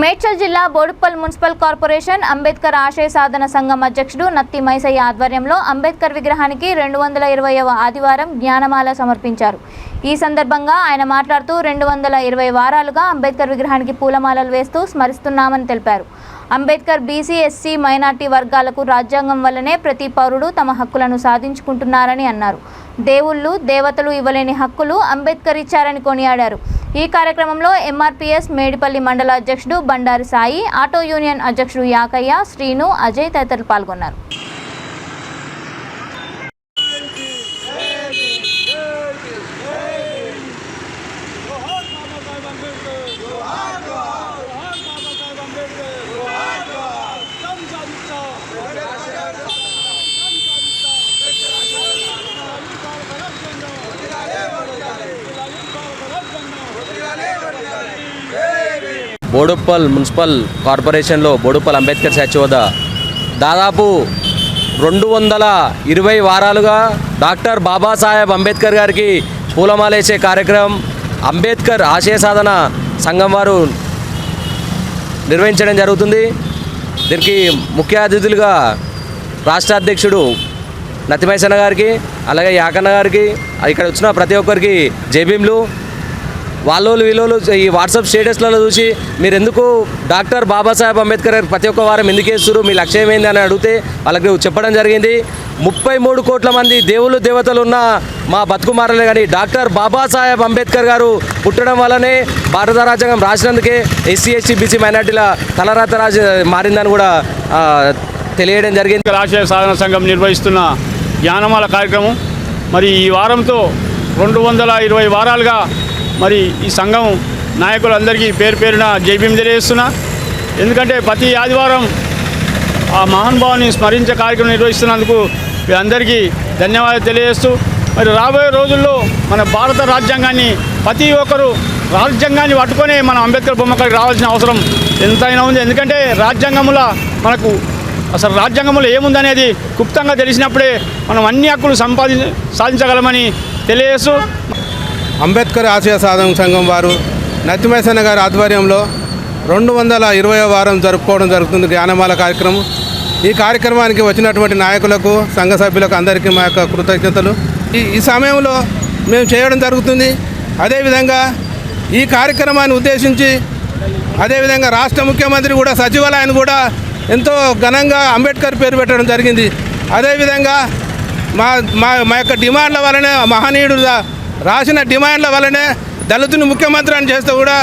మేడ్చల్ జిల్లా Boduppal municipal corporation Ambedkar ఆశయ సాధన సంఘం అధ్యక్షుడు నత్తి మైసయ్య ఆధ్వర్యంలో అంబేద్కర్ విగ్రహానికి 220వ ఆదివారం జ్ఞానమాల సమర్పించారు. ఈ సందర్భంగా ఆయన మాట్లాడుతూ 220 వారాలుగా అంబేద్కర్ విగ్రహానికి పూలమాలలు వేస్తూ స్మరిస్తున్నామని తెలిపారు. అంబేద్కర్ బీసీ, ఎస్సీ, మైనార్టీ వర్గాలకు రాజ్యాంగం వల్లనే ప్రతి పౌరుడు తమ హక్కులను సాధించుకుంటున్నారని అన్నారు. దేవుళ్ళు, దేవతలు ఇవ్వలేని హక్కులు అంబేద్కర్ ఇచ్చారని కొనియాడారు. ఈ కార్యక్రమంలో ఎంఆర్పీఎస్ మేడిపల్లి మండల అధ్యక్షుడు బండారి సాయి, ఆటో యూనియన్ అధ్యక్షుడు యాకయ్య, శ్రీను, అజయ్ తదితరులు పాల్గొన్నారు. బోడుప్పల్ మున్సిపల్ కార్పొరేషన్లో బోడుప్పల్ అంబేద్కర్ స్టాచ్యూ వద్ద దాదాపు 220 వారాలుగా డాక్టర్ బాబాసాహెబ్ అంబేద్కర్ గారికి పూలమాలేసే కార్యక్రమం అంబేద్కర్ ఆశయ సాధన సంఘం వారు నిర్వహించడం జరుగుతుంది. దీనికి ముఖ్య అతిథులుగా రాష్ట్ర అధ్యక్షుడు నత్తి మైసయ్య గారికి, అలాగే యాకన్న గారికి, ఇక్కడ వచ్చిన ప్రతి ఒక్కరికి జేబీఎంలు, వీళ్ళు ఈ వాట్సాప్ స్టేటస్లలో చూసి మీరు ఎందుకు డాక్టర్ బాబాసాహెబ్ అంబేద్కర్ గారు ప్రతి ఒక్క వారం ఎందుకు వేస్తారు, మీ లక్ష్యం ఏంది అని అడిగితే వాళ్ళకి చెప్పడం జరిగింది. 33 కోట్ల మంది దేవుళ్ళు దేవతలు ఉన్న మా బతుకు మారలే కానీ డాక్టర్ బాబాసాహెబ్ అంబేద్కర్ గారు పుట్టడం వల్లనే భారత రాజ్యాంగం రాసినందుకే ఎస్సీ, ఎస్టీ, బీసీ, మైనార్టీల తలరాత మారిందని కూడా తెలియడం జరిగింది. ఆశయ సాధన సంఘం నిర్వహిస్తున్న జ్ఞానమాల కార్యక్రమం మరి ఈ వారంతో 220 వారాలుగా మరి ఈ సంఘం నాయకులందరికీ పేరు పేరున జైభీం తెలియజేస్తున్నా. ఎందుకంటే ప్రతి ఆదివారం ఆ మహానుభావుని స్మరించే కార్యక్రమం నిర్వహిస్తున్నందుకు అందరికీ ధన్యవాదాలు తెలియజేస్తూ మరి రాబోయే రోజుల్లో మన భారత రాజ్యాంగాన్ని ప్రతి ఒక్కరూ రాజ్యాంగాన్ని పట్టుకొని మన అంబేద్కర్ బొమ్మకాడికి రావాల్సిన అవసరం ఎంతైనా ఉంది. ఎందుకంటే రాజ్యాంగంలో మనకు అసలు రాజ్యాంగంలో ఏముందనేది గుప్తంగా తెలిసినప్పుడే మనం అన్ని హక్కులు సాధించగలమని తెలియజేస్తూ అంబేద్కర్ ఆశయ సాధన సంఘం వారు నత్తి మైసయ్య గారి ఆధ్వర్యంలో 220వ వారం జరుపుకోవడం జరుగుతుంది జ్ఞానమాల కార్యక్రమం. ఈ కార్యక్రమానికి వచ్చినటువంటి నాయకులకు, సంఘ సభ్యులకు అందరికీ మా యొక్క కృతజ్ఞతలు. ఈ సమయంలో మేము చేయడం జరుగుతుంది. అదేవిధంగా ఈ కార్యక్రమాన్ని ఉద్దేశించి అదేవిధంగా రాష్ట్ర ముఖ్యమంత్రి కూడా సచివాలయాన్ని కూడా ఎంతో ఘనంగా అంబేద్కర్ పేరు పెట్టడం జరిగింది. అదేవిధంగా మా యొక్క డిమాండ్ల వల్లనే మహనీయుడు రాసిన డిమాండ్ల వల్లనే దళితుని ముఖ్యమంత్రి అని చేస్తే కూడా